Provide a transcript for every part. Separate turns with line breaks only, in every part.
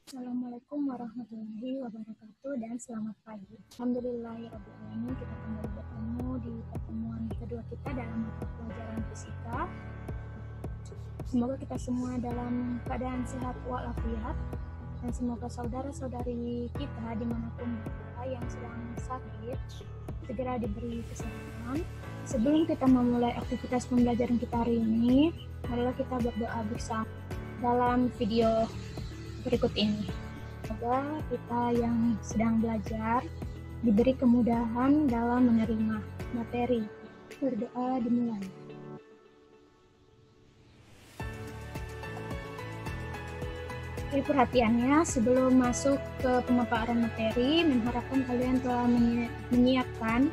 Assalamualaikum warahmatullahi wabarakatuh dan selamat pagi. Alhamdulillahirrahmanirrahim, kita kembali bertemu di pertemuan kedua kita dalam mata pelajaran fisika. Semoga kita semua dalam keadaan sehat walafiat dan semoga saudara-saudari kita dimanapun berada yang sedang sakit segera diberi kesehatan. Sebelum kita memulai aktivitas pembelajaran kita hari ini, marilah kita berdoa bersama dalam video berikut ini. Semoga kita yang sedang belajar diberi kemudahan dalam menerima materi. Berdoa dimulai. Oke, perhatiannya sebelum masuk ke pemaparan materi, mengharapkan kalian telah menyiapkan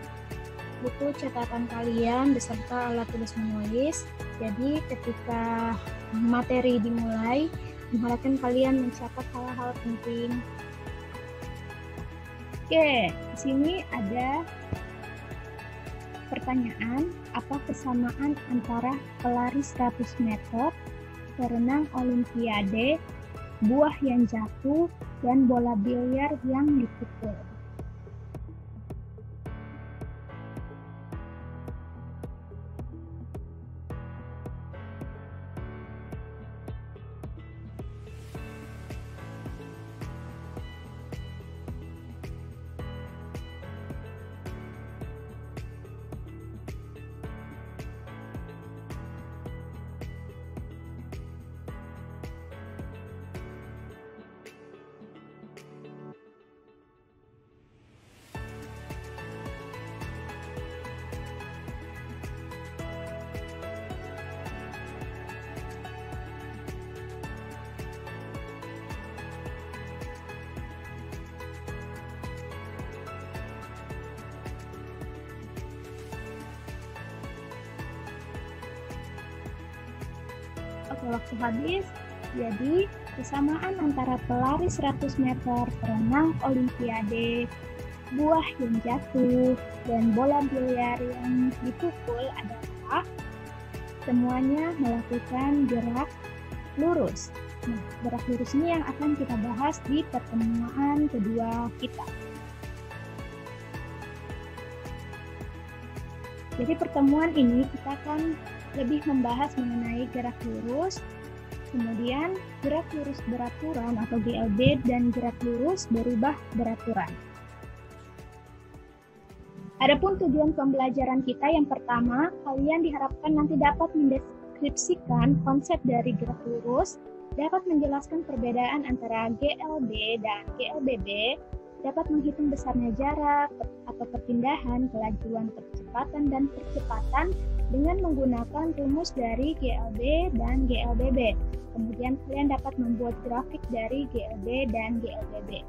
buku catatan kalian beserta alat tulis menulis. Jadi ketika materi dimulai, mengharapkan kalian mencatat hal-hal penting. Oke, di sini ada pertanyaan, apa kesamaan antara pelari 100 meter, perenang olimpiade, buah yang jatuh, dan bola biliar yang dipukul? Oke, waktu habis. Jadi, kesamaan antara pelari 100 meter, perenang olimpiade, buah yang jatuh, dan bola biliar yang dipukul adalah semuanya melakukan gerak lurus. Nah, gerak lurus ini yang akan kita bahas di pertemuan kedua kita. Jadi pertemuan ini kita akan lebih membahas mengenai gerak lurus, kemudian gerak lurus beraturan atau GLB, dan gerak lurus berubah beraturan. Adapun tujuan pembelajaran kita yang pertama, kalian diharapkan nanti dapat mendeskripsikan konsep dari gerak lurus, dapat menjelaskan perbedaan antara GLB dan GLBB, dapat menghitung besarnya jarak atau perpindahan, kelajuan, kecepatan, dan percepatan dengan menggunakan rumus dari GLB dan GLBB. Kemudian kalian dapat membuat grafik dari GLB dan GLBB.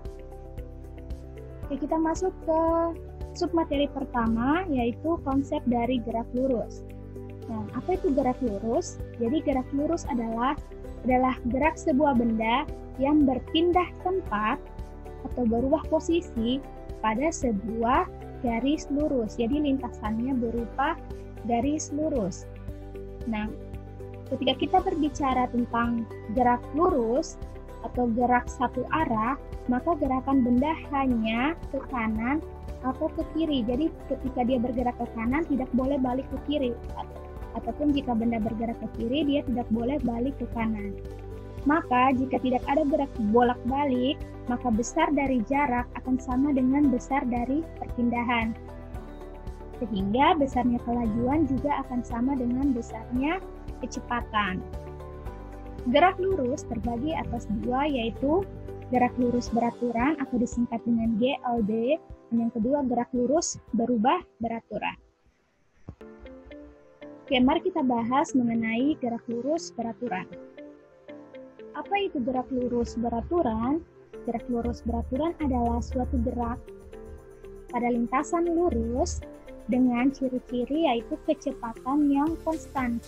Oke, kita masuk ke submateri pertama, yaitu konsep dari gerak lurus. Nah, apa itu gerak lurus? Jadi gerak lurus adalah gerak sebuah benda yang berpindah tempat atau berubah posisi pada sebuah garis lurus. Jadi lintasannya berupa garis lurus. Nah, ketika kita berbicara tentang gerak lurus atau gerak satu arah, maka gerakan benda hanya ke kanan atau ke kiri. Jadi ketika dia bergerak ke kanan tidak boleh balik ke kiri, ataupun jika benda bergerak ke kiri dia tidak boleh balik ke kanan. Maka jika tidak ada gerak bolak-balik, maka besar dari jarak akan sama dengan besar dari perpindahan. Sehingga besarnya kelajuan juga akan sama dengan besarnya kecepatan. Gerak lurus terbagi atas dua, yaitu gerak lurus beraturan atau disingkat dengan GLB, dan yang kedua gerak lurus berubah beraturan. Oke, mari kita bahas mengenai gerak lurus beraturan. Apa itu gerak lurus beraturan? Gerak lurus beraturan adalah suatu gerak pada lintasan lurus dengan ciri-ciri yaitu kecepatan yang konstan,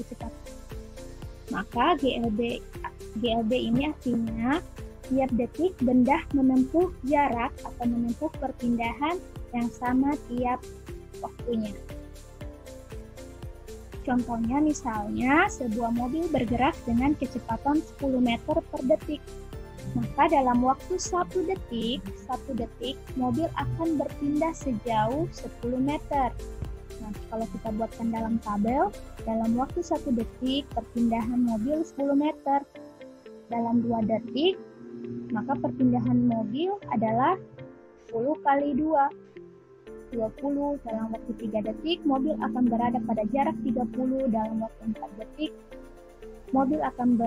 Maka GLB ini artinya tiap detik benda menempuh jarak atau menempuh perpindahan yang sama tiap waktunya. Contohnya misalnya sebuah mobil bergerak dengan kecepatan 10 meter per detik. Maka dalam waktu 1 detik, mobil akan berpindah sejauh 10 meter. Nah, kalau kita buatkan dalam tabel, dalam waktu 1 detik, perpindahan mobil 10 meter. Dalam 2 detik, maka perpindahan mobil adalah 10 kali 2. 20. Dalam waktu 3 detik, mobil akan berada pada jarak 30. Dalam waktu 4 detik, mobil akan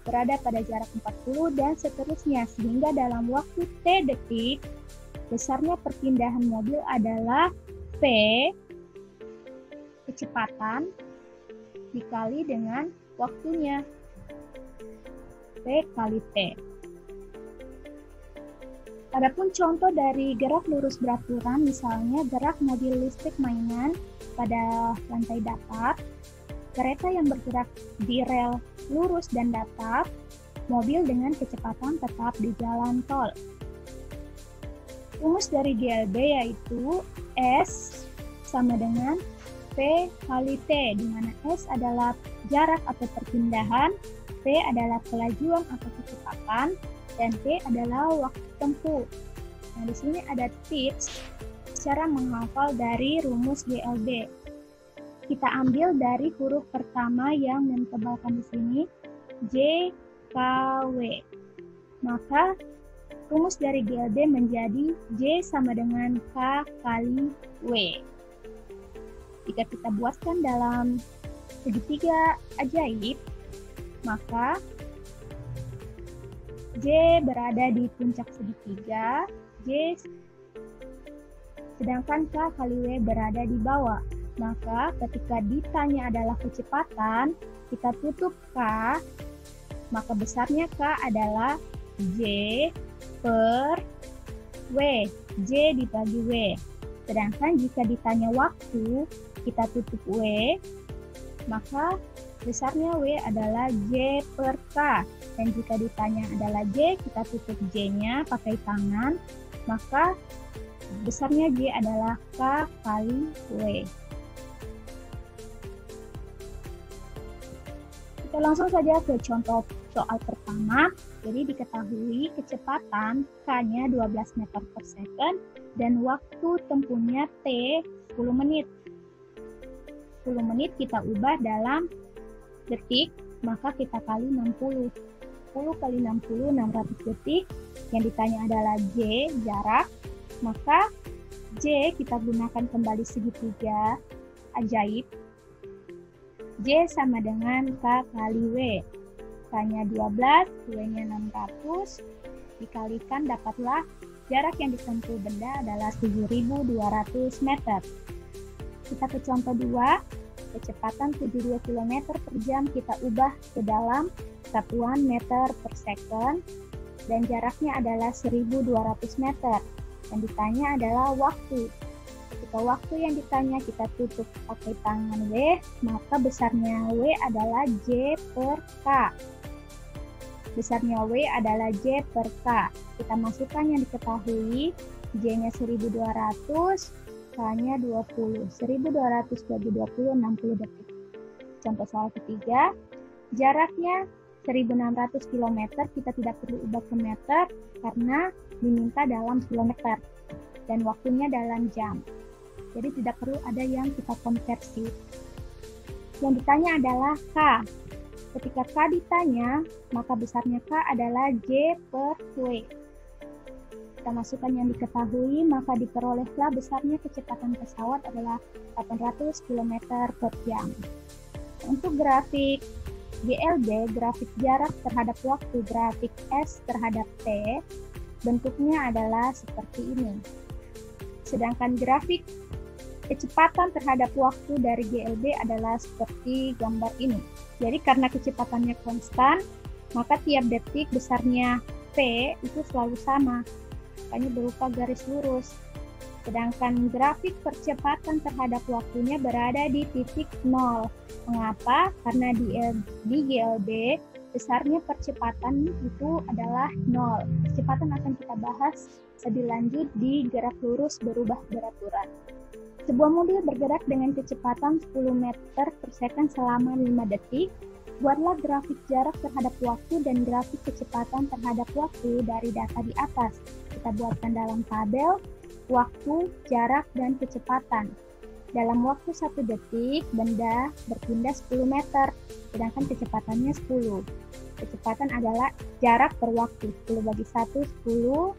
berada pada jarak 40 dan seterusnya. Sehingga dalam waktu T detik, besarnya perpindahan mobil adalah V, kecepatan, dikali dengan waktunya. V kali T. Adapun contoh dari gerak lurus beraturan, misalnya gerak mobil listrik mainan pada lantai datar, kereta yang bergerak di rel lurus dan datar, mobil dengan kecepatan tetap di jalan tol. Rumus dari GLB yaitu S sama dengan V kali T, di mana S adalah jarak atau perpindahan, V adalah kelajuan atau kecepatan, dan T adalah waktu tempuh. Nah, di sini ada tips cara menghafal dari rumus GLB. Kita ambil dari huruf pertama yang mentebalkan di sini, J, K, W. Maka rumus dari GLB menjadi J sama dengan K kali W. Jika kita buatkan dalam segitiga ajaib, maka J berada di puncak segitiga, sedangkan K kali W berada di bawah. Maka ketika ditanya adalah kecepatan, kita tutup K, maka besarnya K adalah J per W, J dibagi W. Sedangkan jika ditanya waktu, kita tutup W, maka besarnya W adalah J per K. Dan jika ditanya adalah J, kita tutup J-nya pakai tangan, maka besarnya J adalah K kali W. Kita langsung saja ke contoh soal pertama. Jadi diketahui kecepatan K-nya 12 meter per second dan waktu tempuhnya T 10 menit. 10 menit kita ubah dalam detik, maka kita kali 60. 10 kali 60, 600 detik. Yang ditanya adalah J, jarak. Maka J kita gunakan kembali segitiga ajaib. J sama dengan K kali W. K-nya 12, W-nya 600. Dikalikan dapatlah jarak yang ditempuh benda adalah 7.200 meter. Kita ke contoh 2. Kecepatan 72 km per jam kita ubah ke dalam satuan meter per second dan jaraknya adalah 1.200 meter. Yang ditanya adalah waktu. Ketika waktu yang ditanya kita tutup pakai tangan W, maka besarnya W adalah J per K. Besarnya W adalah J per K. Kita masukkan yang diketahui, J-nya 1.200, K-nya 20. 1.200 bagi 20, 60 detik. Contoh soal ketiga, jaraknya 1.600 km, kita tidak perlu ubah ke meter karena diminta dalam kilometer dan waktunya dalam jam. Jadi tidak perlu ada yang kita konversi. Yang ditanya adalah K. Ketika K ditanya, maka besarnya K adalah J per W. Kita masukkan yang diketahui, maka diperolehlah besarnya kecepatan pesawat adalah 800 km per jam. Untuk grafik GLB, grafik jarak terhadap waktu, grafik S terhadap T, bentuknya adalah seperti ini. Sedangkan grafik kecepatan terhadap waktu dari GLB adalah seperti gambar ini. Jadi karena kecepatannya konstan, maka tiap detik besarnya P itu selalu sama, makanya berupa garis lurus. Sedangkan grafik percepatan terhadap waktunya berada di titik 0. Mengapa? Karena di GLB besarnya percepatan itu adalah 0. Kecepatan akan kita bahas lebih lanjut di gerak lurus berubah beraturan. Sebuah mobil bergerak dengan kecepatan 10 meter per second selama 5 detik. Buatlah grafik jarak terhadap waktu dan grafik kecepatan terhadap waktu dari data di atas. Kita buatkan dalam tabel waktu, jarak, dan kecepatan. Dalam waktu 1 detik, benda berpindah 10 meter, sedangkan kecepatannya 10. Kecepatan adalah jarak per waktu, 10 bagi 1, 10.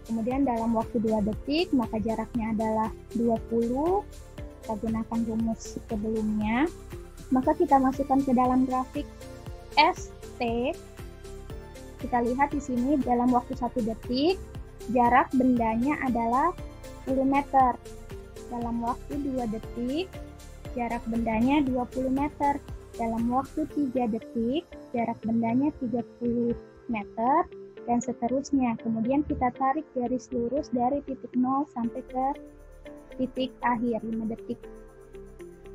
Kemudian dalam waktu 2 detik, maka jaraknya adalah 20. Kita gunakan rumus sebelumnya. Maka kita masukkan ke dalam grafik ST. Kita lihat di sini dalam waktu 1 detik, jarak bendanya adalah 10 meter. Dalam waktu 2 detik, jarak bendanya 20 meter. Dalam waktu 3 detik, jarak bendanya 30 meter, dan seterusnya. Kemudian kita tarik garis lurus dari titik 0 sampai ke titik akhir, 5 detik.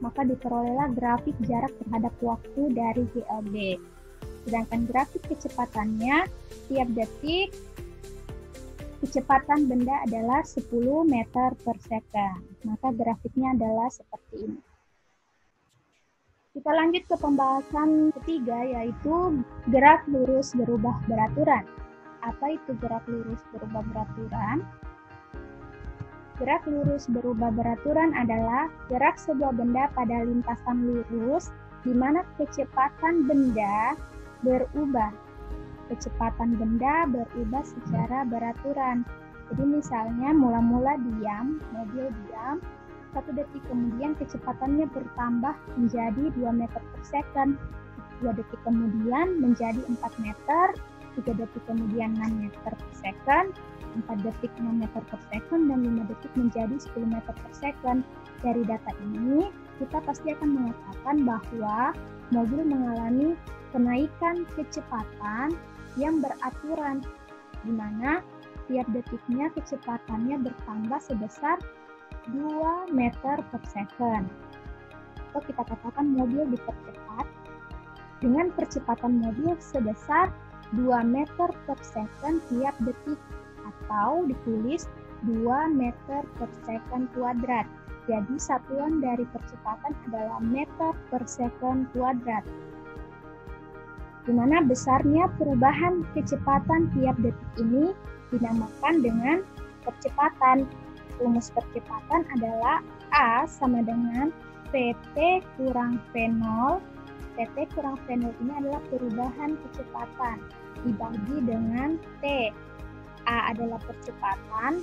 Maka diperolehlah grafik jarak terhadap waktu dari GLB. Sedangkan grafik kecepatannya, tiap detik, kecepatan benda adalah 10 meter per second. Maka grafiknya adalah seperti ini. Kita lanjut ke pembahasan ketiga, yaitu gerak lurus berubah beraturan. Apa itu gerak lurus berubah beraturan? Gerak lurus berubah beraturan adalah gerak sebuah benda pada lintasan lurus di mana kecepatan benda berubah. Kecepatan benda berubah secara beraturan. Jadi misalnya mula-mula diam, mobil diam, 1 detik kemudian kecepatannya bertambah menjadi 2 meter per second, 2 detik kemudian menjadi 4 meter, 3 detik kemudian 6 meter per second, 4 detik 6 meter per second, dan 5 detik menjadi 10 meter per second. Dari data ini, kita pasti akan mengatakan bahwa mobil mengalami kenaikan kecepatan yang beraturan, di mana tiap detiknya kecepatannya bertambah sebesar 2 meter per second. Atau kita katakan mobil dipercepat dengan percepatan mobil sebesar 2 meter per second tiap detik, atau ditulis 2 meter per second kuadrat. Jadi satuan dari percepatan adalah meter per second kuadrat, di mana besarnya perubahan kecepatan tiap detik ini dinamakan dengan percepatan. Rumus percepatan adalah A sama dengan PT kurang V0. PT kurang V0 ini adalah perubahan kecepatan dibagi dengan T. A adalah percepatan,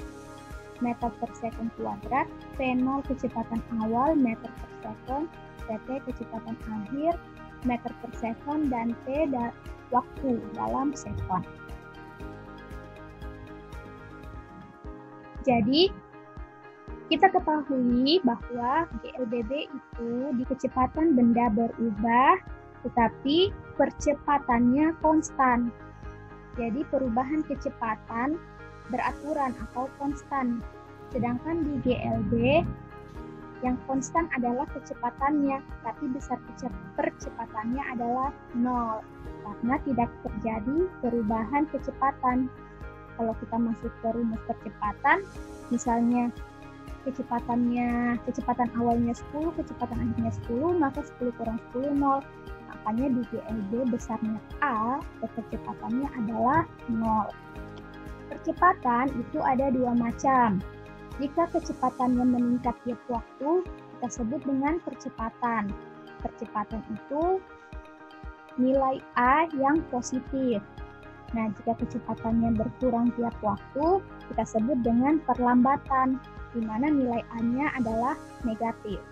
meter per second kuadrat, V0 kecepatan awal, meter per second, PT kecepatan akhir, meter per second, dan T waktu dalam second. Jadi, kita ketahui bahwa GLBB itu di kecepatan benda berubah, tetapi percepatannya konstan. Jadi perubahan kecepatan beraturan atau konstan. Sedangkan di GLB, yang konstan adalah kecepatannya, tapi besar percepatannya adalah 0, karena tidak terjadi perubahan kecepatan. Kalau kita masuk ke rumus percepatan, misalnya kecepatan awalnya 10, kecepatan akhirnya 10, maka 10 kurang 10, 0. Makanya di GLB besarnya A, kecepatannya adalah 0. Percepatan itu ada 2 macam. Jika kecepatannya meningkat tiap waktu, kita sebut dengan percepatan. Percepatan itu nilai A yang positif. Nah, jika kecepatannya berkurang tiap waktu, kita sebut dengan perlambatan, di mana nilai A-nya adalah negatif.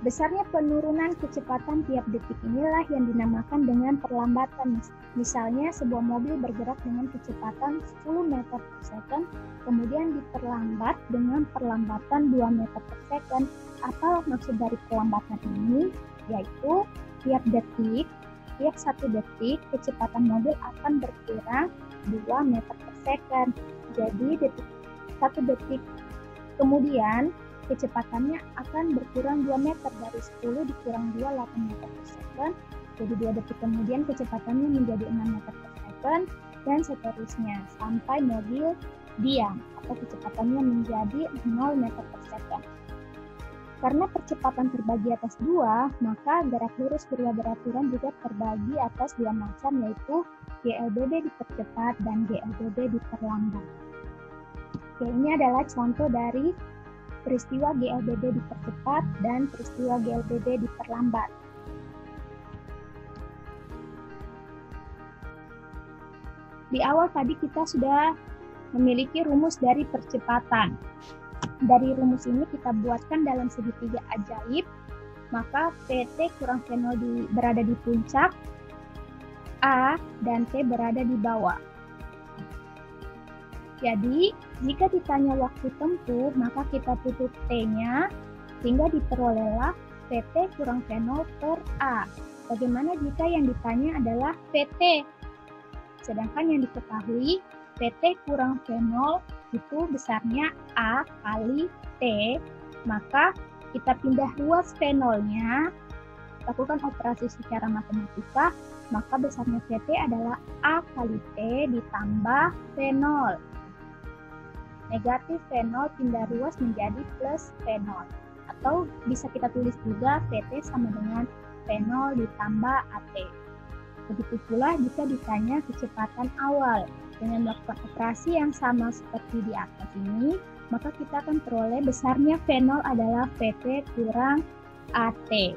Besarnya penurunan kecepatan tiap detik inilah yang dinamakan dengan perlambatan. Misalnya, sebuah mobil bergerak dengan kecepatan 10 meter per second, kemudian diperlambat dengan perlambatan 2 meter per second. Apa maksud dari perlambatan ini? Yaitu, tiap 1 detik, kecepatan mobil akan berkurang 2 meter per second. Jadi, 1 detik kemudian, kecepatannya akan berkurang 2 meter, dari 10 dikurang 2, 8 meter per second. Jadi 2 detik kemudian kecepatannya menjadi 6 meter per second, dan seterusnya sampai mobil diam atau kecepatannya menjadi 0 meter per second. Karena percepatan terbagi atas dua, maka gerak lurus kedua beraturan juga terbagi atas dua macam, yaitu GLBB dipercepat dan GLBB diperlambat. Oke, ini adalah contoh dari peristiwa GLBB dipercepat dan peristiwa GLBB diperlambat. Di awal tadi kita sudah memiliki rumus dari percepatan. Dari rumus ini kita buatkan dalam segitiga ajaib, maka PT kurang V0 berada di puncak, A dan T berada di bawah. Jadi, jika ditanya waktu tempuh, maka kita tutup T-nya, sehingga diperolehlah PT kurang V0 per A. Bagaimana jika yang ditanya adalah PT? Sedangkan yang diketahui, PT kurang V0 itu besarnya A kali T, maka kita pindah ruas V0-nya, lakukan operasi secara matematika, maka besarnya PT adalah A kali T ditambah V0. Negatif V0 pindah ruas menjadi plus V0. Atau bisa kita tulis juga PT sama dengan V0 ditambah AT. Begitu pula jika ditanya kecepatan awal. Dengan melakukan operasi yang sama seperti di atas ini, maka kita akan peroleh besarnya V0 adalah VT kurang AT.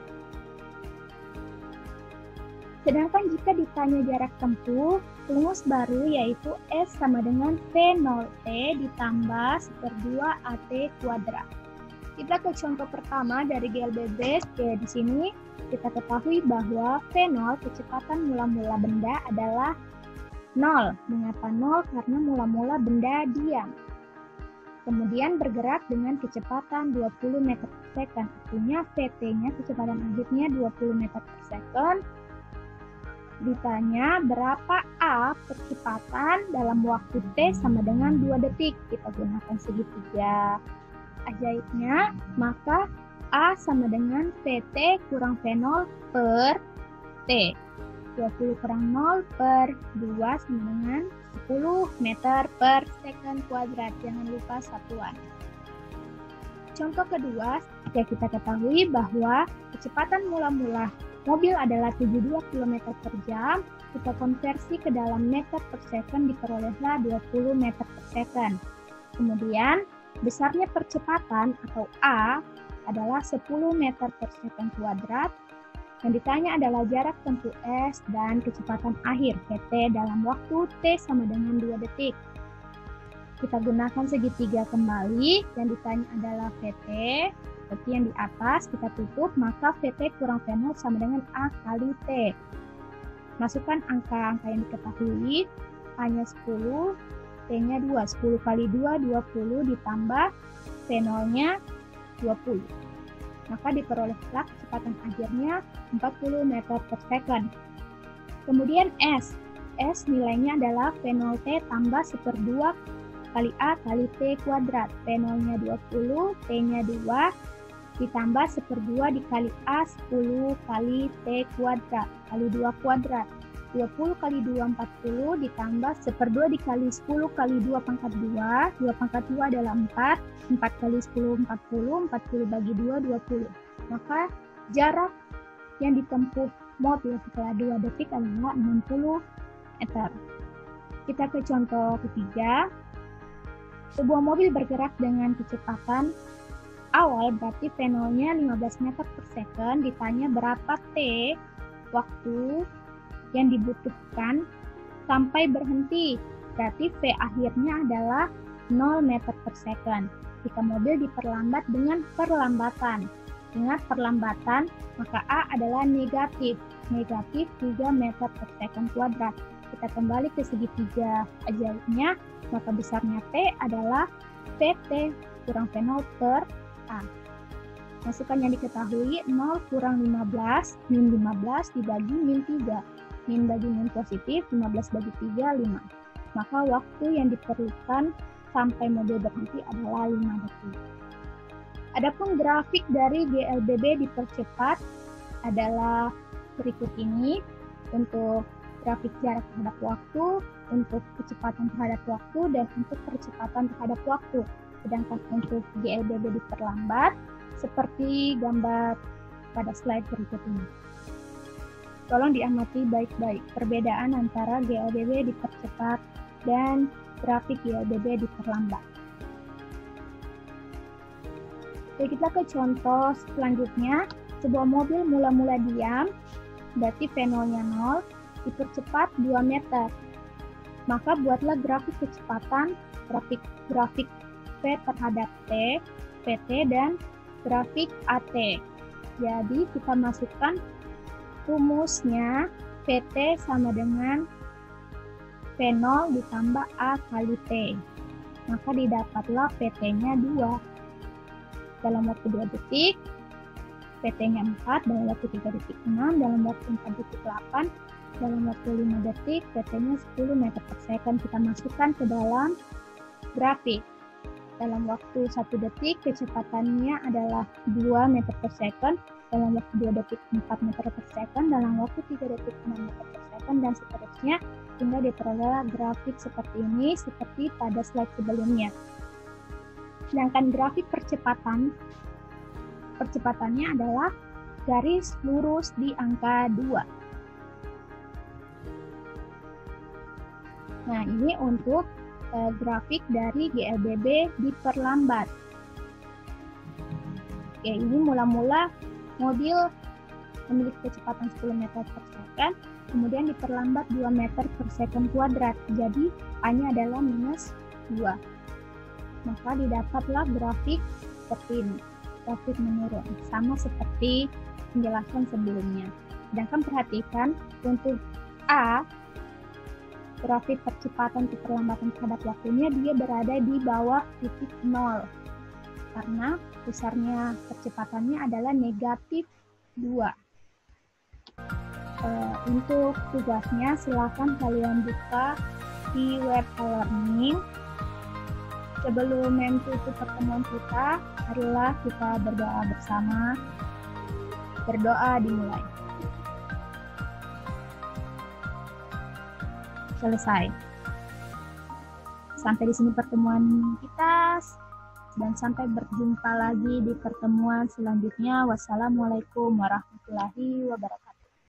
Sedangkan jika ditanya jarak tempuh, rumus baru yaitu S sama dengan V0T ditambah 1/2 AT kuadrat. Kita ke contoh pertama dari GLBB. Di sini kita ketahui bahwa V0 kecepatan mula-mula benda adalah 0. Mengapa 0? Karena mula-mula benda diam. Kemudian bergerak dengan kecepatan 20 meter per second. Artinya VT-nya, kecepatan akhirnya 20 meter per second. Ditanya berapa A percepatan dalam waktu T sama dengan 2 detik. Kita gunakan segitiga ajaibnya, maka A sama dengan VT kurang V0 per T. 20 kurang 0 per 2 sama dengan 10 meter per second kuadrat. Jangan lupa satuan. Contoh kedua, ya kita ketahui bahwa kecepatan mula-mula mobil adalah 72 km per jam. Kita konversi ke dalam meter per second diperolehlah 20 meter per second. Kemudian, besarnya percepatan atau A adalah 10 meter per second kuadrat. Yang ditanya adalah jarak tempuh S dan kecepatan akhir VT dalam waktu T sama dengan 2 detik. Kita gunakan segitiga kembali, yang ditanya adalah VT, seperti yang di atas, kita tutup, maka VT kurang V0 sama dengan A kali T. Masukkan angka-angka yang diketahui, A-nya 10, T-nya 2, 10 kali 2, 20 ditambah V0-nya 20. Maka diperolehlah kecepatan akhirnya 40 meter per second. Kemudian S nilainya adalah V0T tambah 1/2 kali A kali T kuadrat. V0-nya 20, T-nya 2, ditambah 1/2 dikali A 10 kali T kuadrat, kali 2 kuadrat. 20 kali 2, 40, ditambah 1/2 dikali 10 kali 2 pangkat 2. 2 pangkat 2 adalah 4. 4 kali 10, 40. 40 bagi 2, 20. Maka jarak yang ditempuh mobil setelah 2 detik adalah 60 meter. Kita ke contoh ketiga. Sebuah mobil bergerak dengan kecepatan awal berarti V0-nya 15 meter per second. Ditanya berapa T waktu yang dibutuhkan sampai berhenti. Berarti V akhirnya adalah 0 meter per second. Jika mobil diperlambat dengan perlambatan. Ingat perlambatan, maka A adalah negatif. Negatif 3 meter per second kuadrat. Kita kembali ke segitiga ajaibnya, maka besarnya T adalah VT kurang V0 per A. Masukkan yang diketahui, 0 kurang 15, min 15 dibagi min 3. Min bagi min positif, 15 bagi 3, 5. Maka waktu yang diperlukan sampai mobil berhenti adalah 5 detik. Adapun grafik dari GLBB dipercepat adalah berikut ini. Untuk grafik jarak terhadap waktu, untuk kecepatan terhadap waktu, dan untuk percepatan terhadap waktu. Sedangkan untuk GLBB diperlambat, seperti gambar pada slide berikut ini. Tolong diamati baik-baik perbedaan antara GLBB dipercepat dan grafik GLBB diperlambat. Oke, kita ke contoh selanjutnya. Sebuah mobil mula-mula diam, berarti V0-nya 0, dipercepat 2 meter. Maka buatlah grafik kecepatan, grafik V terhadap T, PT, dan grafik AT. Jadi kita masukkan rumusnya PT sama dengan V0 ditambah A kali T. Maka didapatlah PT-nya 2. Dalam waktu 2 detik, PT-nya 4, dalam waktu 3 detik 6, dalam waktu 4 detik 8, dalam waktu 5 detik, PT-nya 10 meter per second. Kita masukkan ke dalam grafik. Dalam waktu 1 detik, kecepatannya adalah 2 meter per second, dalam waktu 2 detik 4 meter per second, dalam waktu 3 detik 6 meter per second, dan seterusnya, hingga diperoleh grafik seperti ini, seperti pada slide sebelumnya. Sedangkan grafik percepatannya adalah garis lurus di angka 2. Nah, ini untuk grafik dari GLBB diperlambat. Oke, ini mula-mula mobil memiliki kecepatan 10 meter per second, kemudian diperlambat 2 meter per second kuadrat. Jadi, A-nya adalah minus 2. Maka didapatlah grafik seperti ini, grafik menurun, sama seperti penjelasan sebelumnya. Sedangkan perhatikan untuk A, grafik percepatan keterlambatan terhadap waktunya dia berada di bawah titik 0 karena besarnya percepatannya adalah negatif 2. Untuk tugasnya silakan kalian buka di web e-learning. Sebelum menutup pertemuan kita, marilah kita berdoa bersama. Berdoa dimulai. Selesai. Sampai di sini pertemuan kita, dan sampai berjumpa lagi di pertemuan selanjutnya. Wassalamualaikum warahmatullahi wabarakatuh.